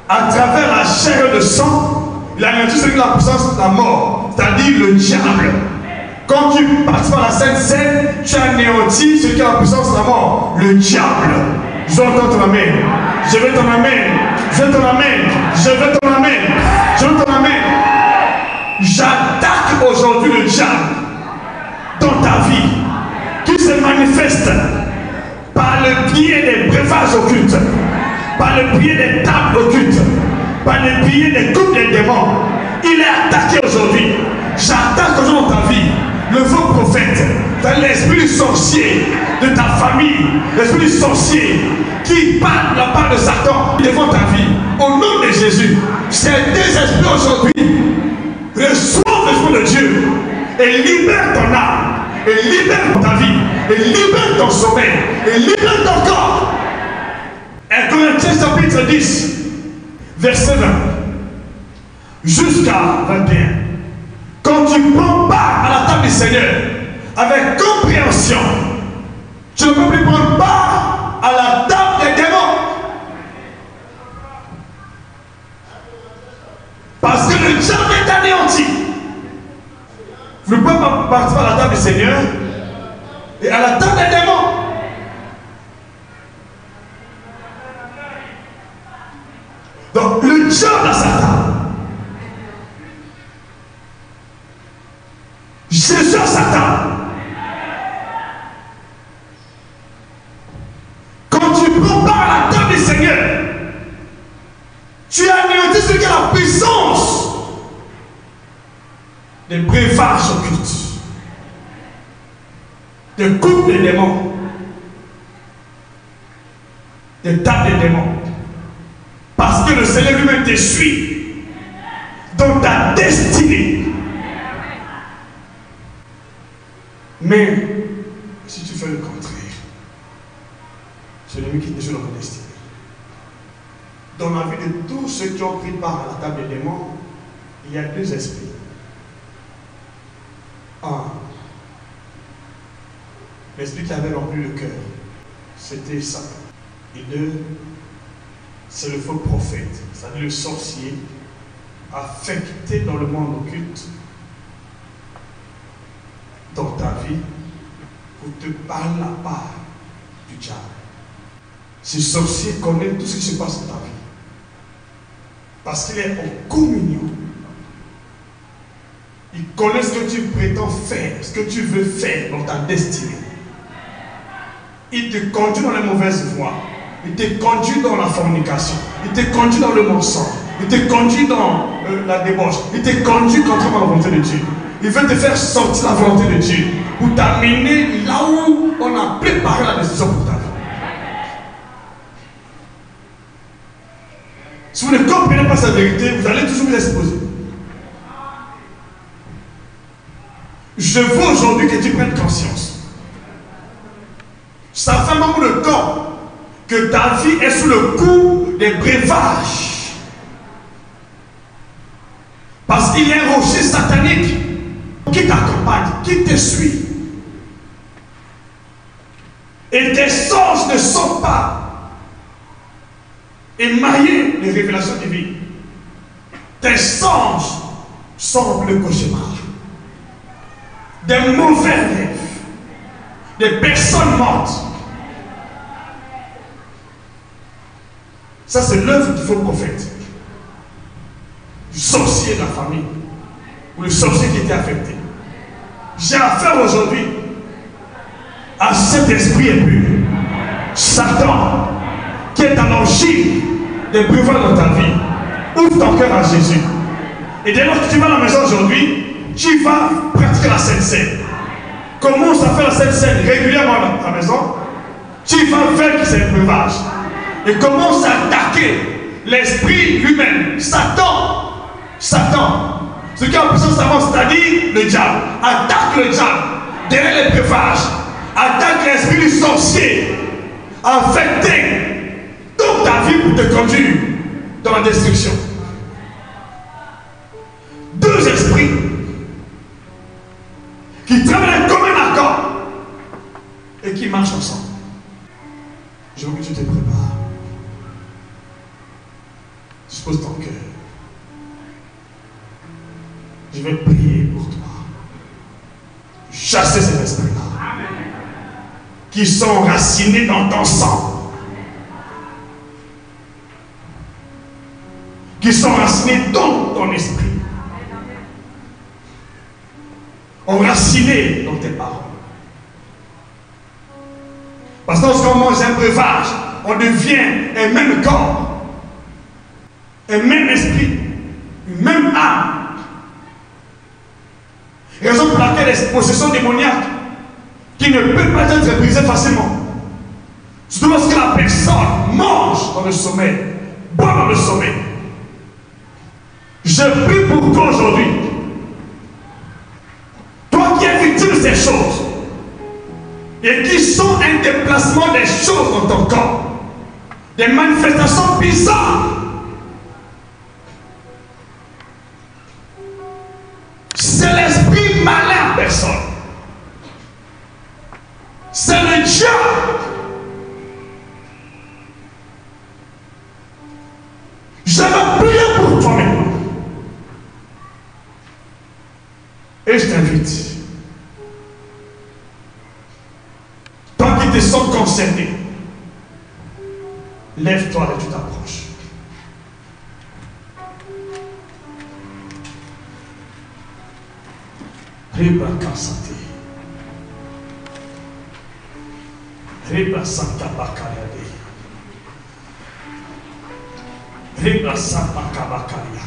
S1: À travers la chair et le sang, il anéantit celui qui a la puissance de la mort, c'est-à-dire le diable. Quand tu participes à la Sainte Seine, tu anéantis celui qui a la puissance de la mort, le diable. Je entends ton amen. Je veux ton amen. Je veux ton amen. Je veux ton amen. Je veux ton amen. J'attaque aujourd'hui le diable dans ta vie qui se manifeste par le biais des breuvages occultes, par le biais des tables occultes, par le biais des coupes des démons. Il est attaqué aujourd'hui. J'attaque aujourd'hui dans ta vie le faux prophète, l'esprit du sorcier de ta famille, l'esprit du sorcier qui parle de la part de Satan devant ta vie. Au nom de Jésus, ces deux esprits aujourd'hui reçoivent l'esprit de Dieu et libère ton âme, et libère ta vie, et libère ton sommeil, et libère ton corps. 1 Corinthiens chapitre 10, verset 20 jusqu'à 21. Quand tu prends part à la table du Seigneur avec compréhension, tu ne peux plus prendre part à la table des démons. Parce que le diable est anéanti. Vous ne pouvez pas participer à la table du Seigneur et à la table des démons. Donc le diable a sa table. Jésus a sa table. Quand tu prends part à la table du Seigneur, tu anéantis ce qui a la puissance des breuvages occultes, des coupes des démons, des tables des démons. Parce que le Seigneur lui-même te suit dans ta destinée. Mais si tu fais le contraire, c'est l'ennemi qui te suit dans ta destinée. Dans la vie de tous ceux qui ont pris part à la table des démons, il y a deux esprits. Un, l'esprit qui avait rempli le cœur, c'était Satan. Et deux, c'est le faux prophète, c'est-à-dire le sorcier, affecté dans le monde occulte, dans ta vie, pour te parler la part du diable. Ce sorcier connaît tout ce qui se passe dans ta vie. Parce qu'il est en communion. Il connaît ce que tu prétends faire, ce que tu veux faire dans ta destinée. Il te conduit dans les mauvaises voies. Il te conduit dans la fornication. Il te conduit dans le mensonge. Il te conduit dans la débauche. Il te conduit contrairement à la volonté de Dieu. Il veut te faire sortir la volonté de Dieu pour t'amener là où on a préparé la décision pour ta vie. Si vous ne comprenez pas cette vérité, vous allez toujours vous exposer. Je veux aujourd'hui que tu prennes conscience. Ça fait un moment de temps que ta vie est sous le coup des breuvages. Parce qu'il y a un rocher satanique qui t'accompagne, qui te suit. Et tes songes ne sont pas émaillés de révélations divines. Tes songes sont remplis de cauchemars, des mauvais rêves, des personnes mortes. Ça, c'est l'œuvre du faux prophète, du sorcier de la famille, ou le sorcier qui était affecté. J'ai affaire aujourd'hui à cet esprit impur, Satan, qui qui est à l'origine des breuvages dans ta vie. Ouvre ton cœur à Jésus. Et dès lors que tu vas à la maison aujourd'hui, tu vas pratiquer la Sainte Seine. Commence à faire la Sainte Seine régulièrement à la maison. Tu vas vaincre ces breuvages. Et commence à attaquer l'esprit lui-même. Satan. Ce qui a puissance avant, c'est-à-dire le diable. Attaque le diable derrière les breuvages. Attaque l'esprit du sorcier. Affecter toute ta vie pour te conduire dans la destruction. Deux esprits qui travaillent comme un accord et qui marchent ensemble. Je veux que tu te prépares. Dispose ton cœur. Je vais prier pour toi. Chasser ces esprits-là qui sont enracinés dans ton sang, qui sont enracinés dans ton esprit, enracinés dans tes paroles. Parce que lorsqu'on mange un breuvage, on devient un même corps, un même esprit, une même âme. Raison pour laquelle les possessions démoniaques qui ne peuvent pas être brisées facilement, surtout lorsque la personne mange dans le sommeil, boit dans le sommeil. Je prie pour toi aujourd'hui, toi qui es victime de ces choses et qui sont un déplacement des choses dans ton corps, des manifestations bizarres. C'est l'esprit malin en personne. C'est le diable. Je vais prier pour toi maintenant. Et je t'invite, toi qui te sens concerné, lève-toi et tu t'approches. Rebrakasate. Rebrasanta bakariade. Rebrasanta bakaria.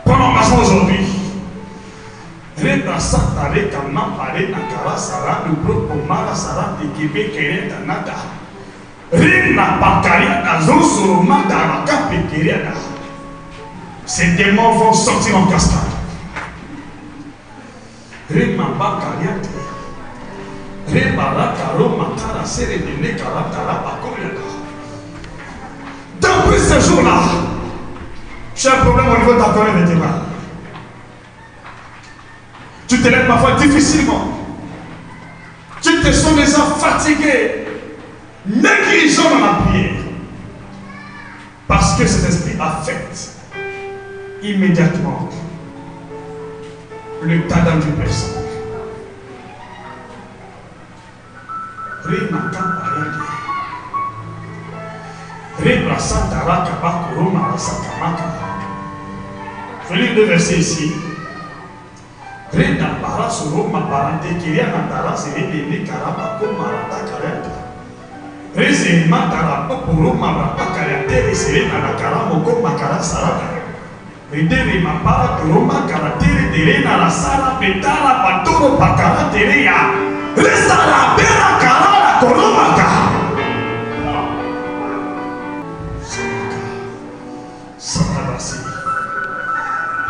S1: Prolongation aujourd'hui. Rebrasanta rekama pare nakara sara nubro pomara sara tekibe kereta nada. Rebra bakaria nazo suruma daraka pekeriada. Ces démons vont sortir en cascade. Rema bakariate. Depuis ce jour-là, j'ai un problème au niveau de ta colonne vertébrale. Tu te lèves parfois difficilement. Tu te sens déjà fatigué, négligent dans la prière. Parce que cet esprit affecte immédiatement le talent d'une personne. Je lis deux versets ici.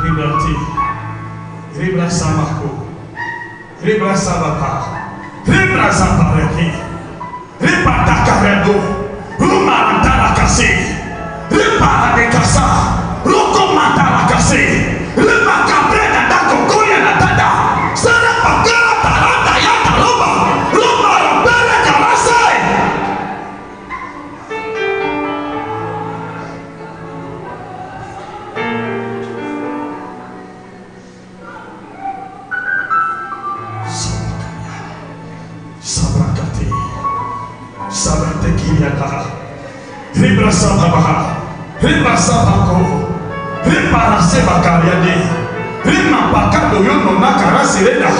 S1: Liberté, Ribra Samako, Ribra Sabapa, Ribra Sampareki, Ribra Takaredo, Ruma Tarakase, Ribra de Kasa, Rokoma Tarakase, Ribra Cabrera Dakokoya Natada, Sana Pakara Tarata Yataroba, Ruma Bele Karasai. Ribra Sabaha, Ribra Sabako, Ribra Sebakariade, Rima Pakado Yono Nakara Serena,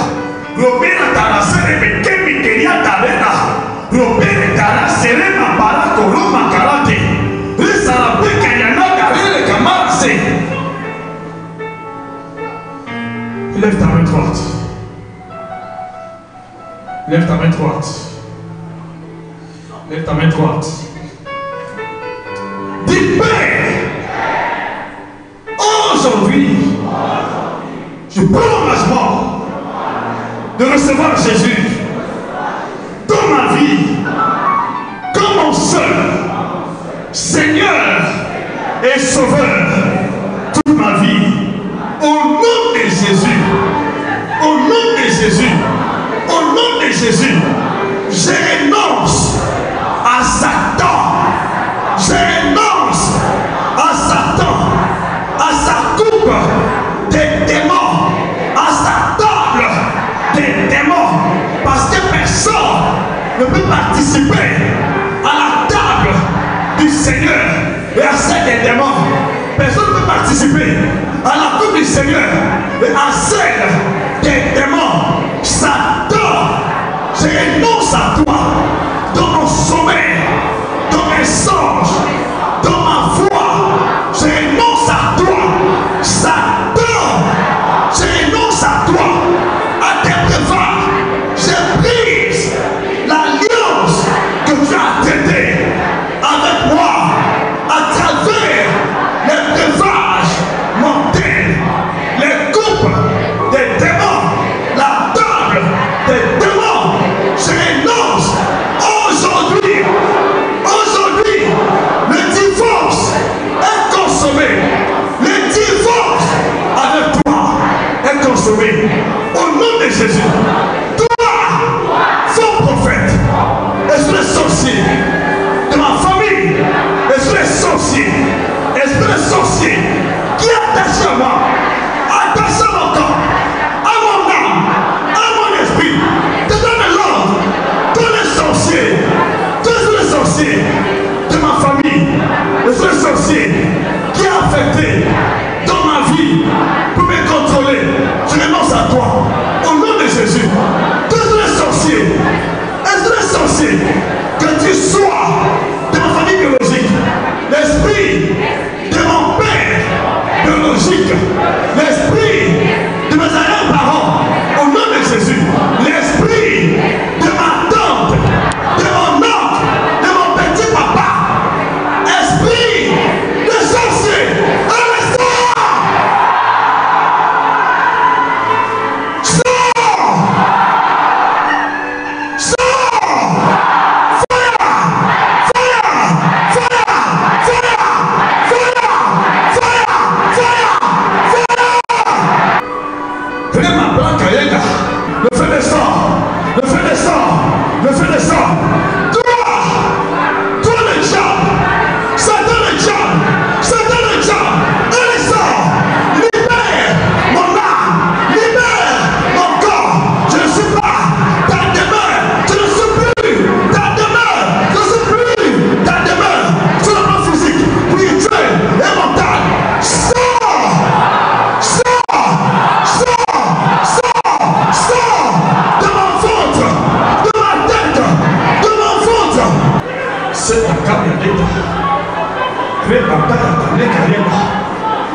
S1: Robina Tara Serebe Kemi Keria Tarena, Robina Tara Serena Parako Roma Lève ta main droite. Lève ta main droite. Lève ta main droite. Dis Père, aujourd'hui, je prends l'engagement de recevoir Jésus dans ma vie comme mon seul Seigneur et Sauveur toute ma vie. Au nom de Jésus, au nom de Jésus, au nom de Jésus, je renonce à Satan. Je renonce à Satan, à sa coupe des démons, à sa table des démons. Parce que personne ne peut participer à la table du Seigneur et à celle des démons. Personne ne peut participer à la coupe du Seigneur et à celle des démons. Satan, je renonce à toi dans mon sommeil, dans mes songes, dans ma voix. Je renonce à toi. Satan, je renonce à toi, à tes prévages. Je brise l'alliance que tu as traitée avec moi à travers les prévages mortels, les coupes des démons, la table des démons. Je renonce aujourd'hui. Aujourd'hui, le divorce est consommé. Le divorce avec toi est consommé. Au nom de Jésus, toi, faux prophète, esprit sorcier de ma famille, esprit sorcier, qui est attaché à moi, attaché à mon corps, à mon âme, à mon esprit, te donne l'ordre. Tous les sorciers de ma famille, les sorciers qui a affecté dans ma vie pour me contrôler, je renonce à toi. Au nom de Jésus, tous les sorciers, que tu sois de ma famille biologique, l'esprit de mon père biologique, l'esprit de mes arrière-parents, au nom de Jésus, l'esprit de ma tante, de mon oncle, de mon petit papa, esprit de sorcier,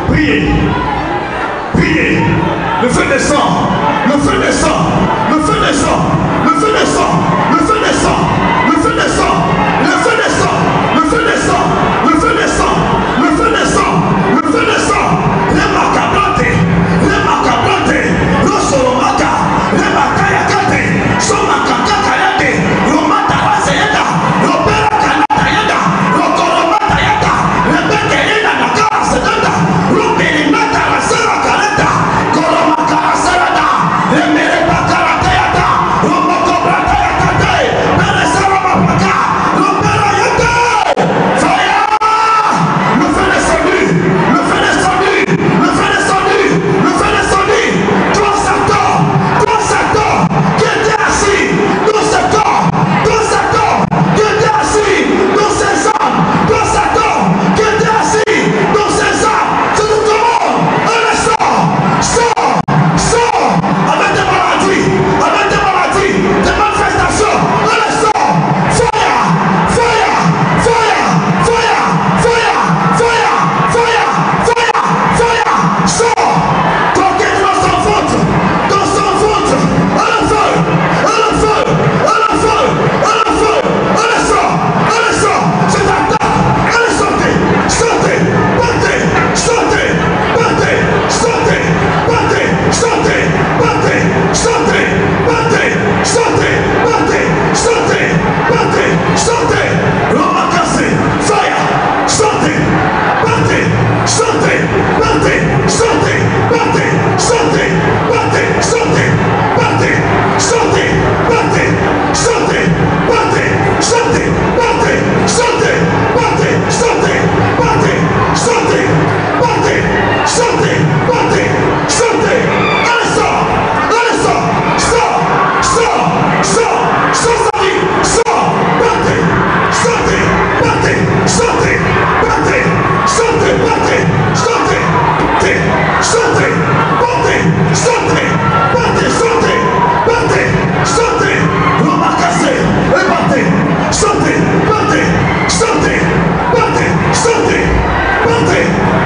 S1: Priez, priez, le feu descend, le feu descend, le feu descend, le feu descend, le feu descend, le feu descend, le feu descend, le feu descend, le feu descend, le feu descend, le feu descend, les macabrante, rosoromaka, les macayakate, somakakakayate, romataraseyata, robera kanatayata, rokoromatayata, rebekeyena nakarasedata, robelinata rasera kareta, koromakaraserata, remerebakaratayata, romokobratayakate, pereseromapaka,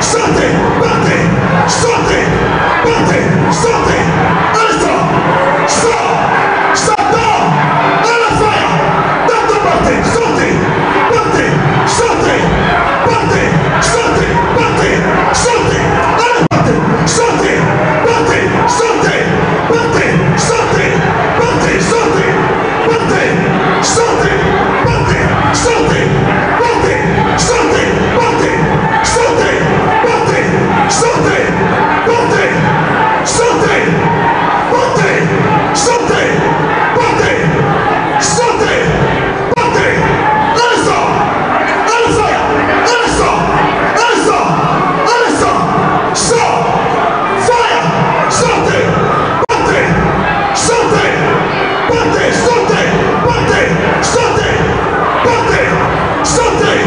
S1: sautez, partez, sautez, partez, sautez, allez, sort, Satan, à la fin, dans ton partez, sautez, partez, sautez, partez, sautez, partez, sautez, allez, partez, sautez, partez, sautez, partez, sautez, partez, sautez, partez, sautez, partez, sautez, partez, sautez, partez, sautez, partez, sautez, partez, sautez, partez, sautez, partez, sautez, partez, allez, sort, allez, fire, allez, sort, allez, sort, allez, sort, sort, fire, sautez, partez, sautez, partez, sautez, partez, sautez, partez, sautez,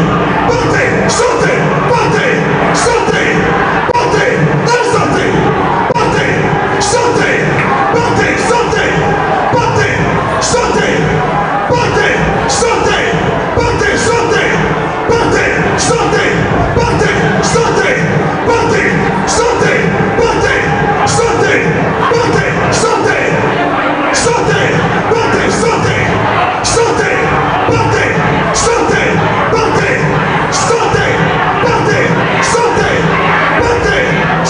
S1: partez, sautez, partez, sautez, partez, allez, sautez, partez, sautez, partez, sautez, partez, sautez, partez, sautez, partez, sautez, partez, sautez, partez, sautez, partez, sautez, partez, sautez, partez, sautez, sautez, partez, sautez, sautez, partez, sautez, partez, sautez, partez, sautez, partez, sautez, partez, sautez, partez,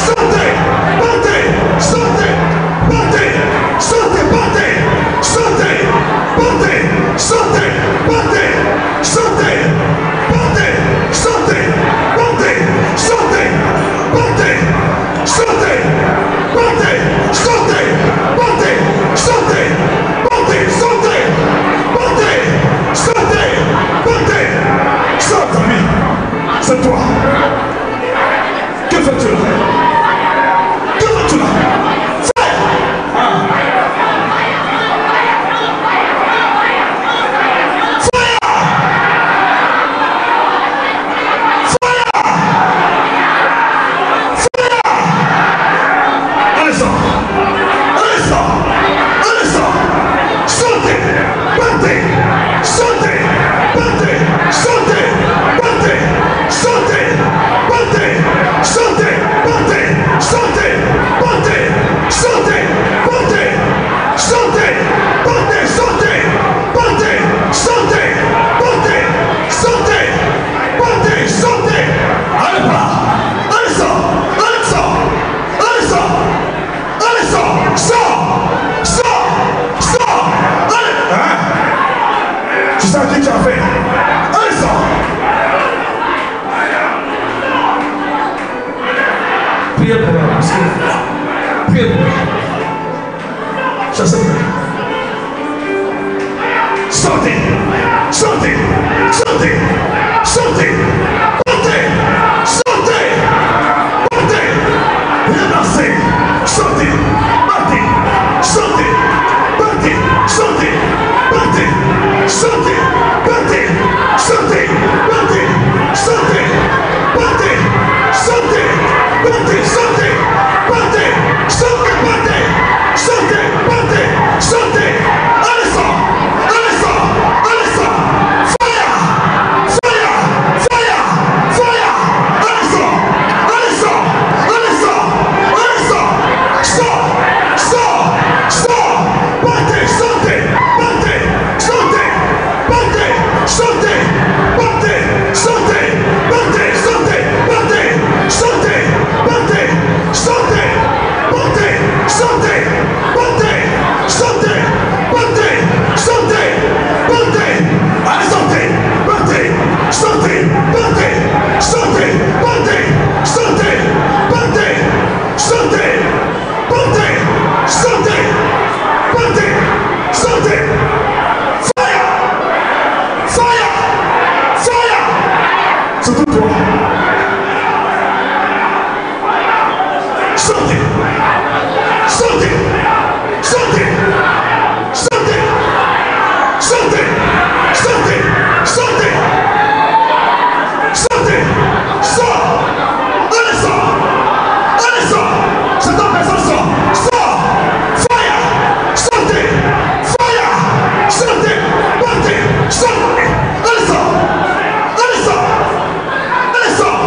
S1: sautez, partez, sautez, partez, sautez, partez, sautez, partez, sautez, partez, sautez, partez, sautez, partez, sautez, partez, sautez, partez, sautez, partez, sautez, partez, saute, ami, c'est toi. Que fais-tu là? Que fais-tu là? Fais! Allez, sort! Allez, sort! Allez, sort! Sautez! Partez! Sautez! Partez! Sautez! Partez! Sautez! Partez! Sautez! Partez! Sautez! Partez! Sautez! Partez! Sautez! Partez! Sautez! Partez! Sautez! Partez! Sautez! Partez! Sautez! Allez, pas! Allez, sort! Allez, sort! Allez, sort! Allez, sort! Sort! Sort! Sort! Allez! Hein? Tu sais ce que tu as fait? Allez, sort! Priez pour moi, parce que... Priez pour moi. Je sais pas. Sortez! Sortez! Sortez! Sortez! Partez! Sortez! Partez! Renaissez! Sortez! Partez! Sortez! Partez! Sortez! Partez! Sortez! Partez! Sortez! Partez! Sortez! Partez! Sortez! Partez! Sortez! Partez! Sortez! Partez! Sortez! Partez! Sortez! Allez, sort! Allez, sort! Allez, sort! Fire! Fire! Fire! Fire! Allez, sort! Allez, sort! Allez, sort! Allez, sort! Sort! Sort! Sort! Partez! Sortez! Partez! Sortez! Partez! Sortez! Partez! Sortez! Partez! Sortez! Partez! Sortez! Partez! Sortez! Partez! Sortez! Partez! Sortez! Partez! Sortez! Partez! Allez, sortez! Partez! Sortez! Partez! Sortez! Partez! Sortez! Partez! Sortez! Partez! Sortez! Partez! Sortez! Fire! Fire! Fire! C'est tout toi! Sortez! Sortez! Sortez! Sortez! Sortez! Sortez! Sortez! Sortez! Sort! Allez, sort! Allez, sort! C'est ton personne, sort! Sort! Fire! Sortez! Fire! Sortez! Partez! Sortez! Allez, sort! Allez, sort! Allez, sort!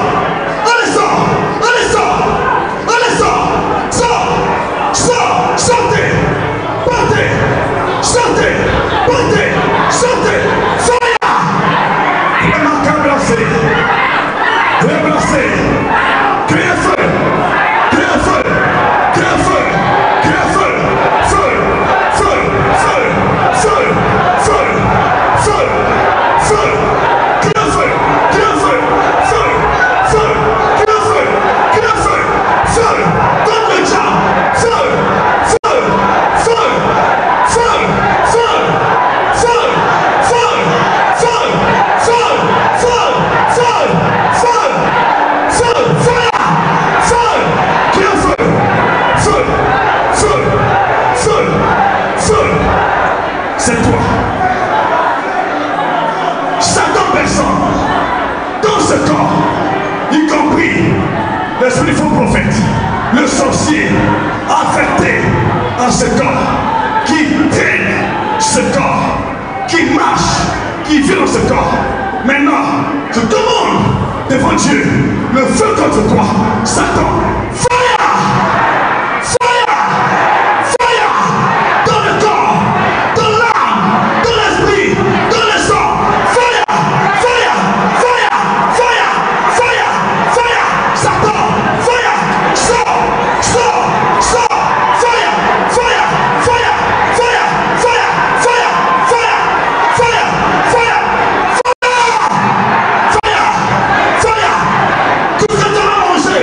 S1: Allez, sort! l'esprit du faux prophète, le sorcier, affecté en ce corps, qui traîne ce corps, qui marche, qui vit dans ce corps. Maintenant, je demande devant Dieu le feu contre toi, Satan. Fire! Fire! Fire! Dans le corps, dans l'âme, dans l'esprit, dans le sang. Fire! Fire! Fire! Fire! Fire! Fire! Satan! Fire! Sors! Sors! Sors! Fire! Fire! Fire! Fire! Fire! Fire! Fire! Fire! Fire! Fire! Fire! Tout ce que tu as mangé,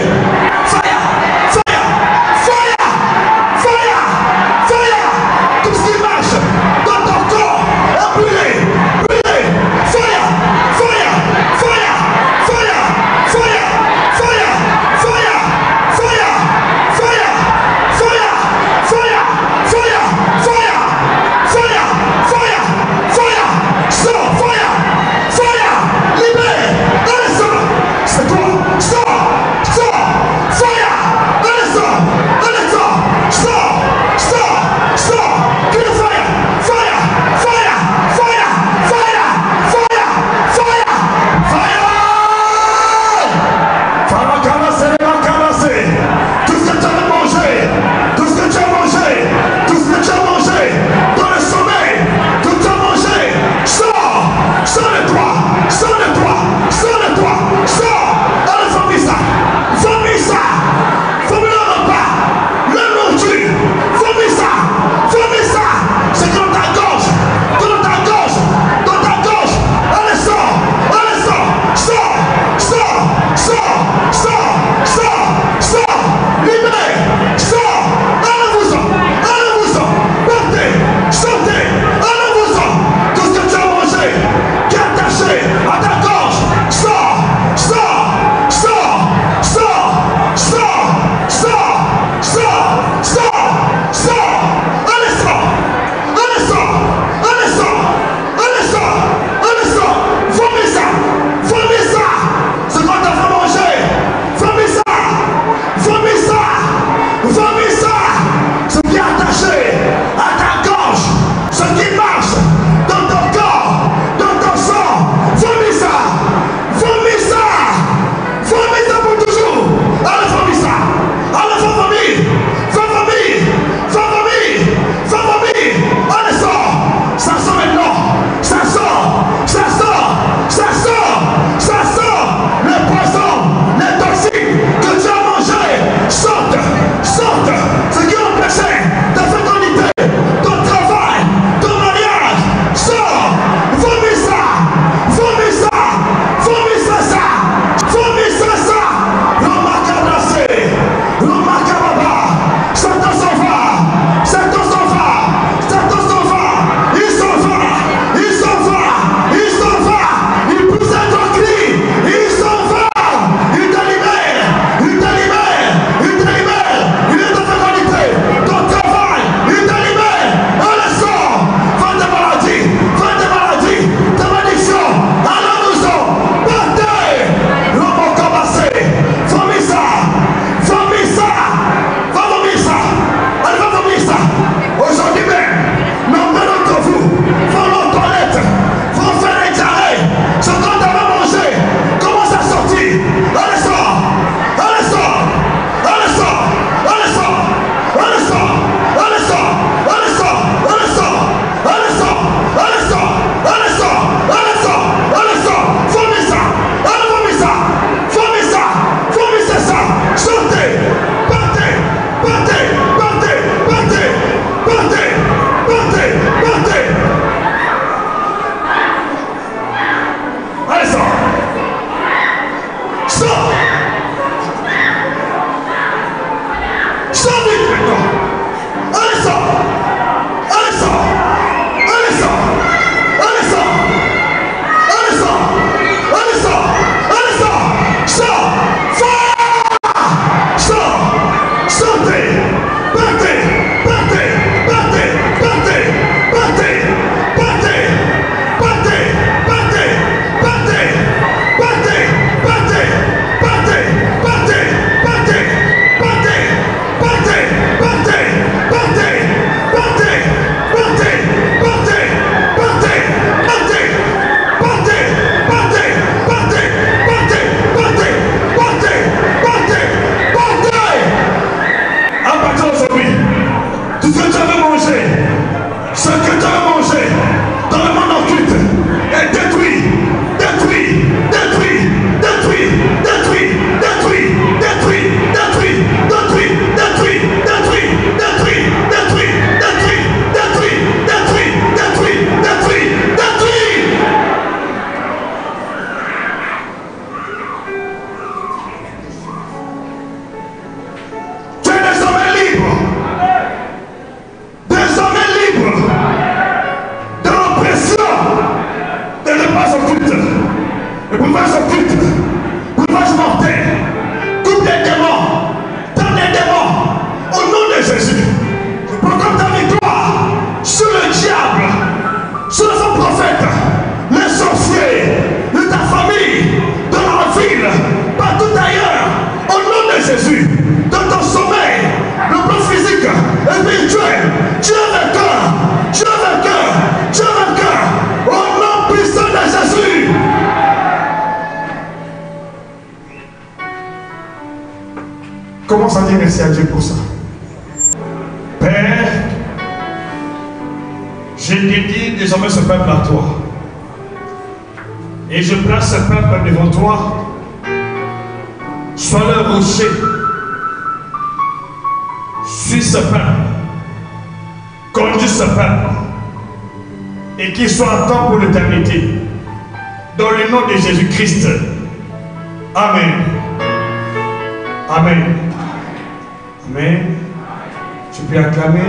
S1: Commence à dire merci à Dieu pour ça. Père, je dédie désormais ce peuple à toi. Et je place ce peuple devant toi. Sois le rocher. Suis ce peuple. Conduis ce peuple. Et qu'il soit en temps pour l'éternité. Dans le nom de Jésus-Christ. Amen. Amen. Amen. Tu peux acclamer.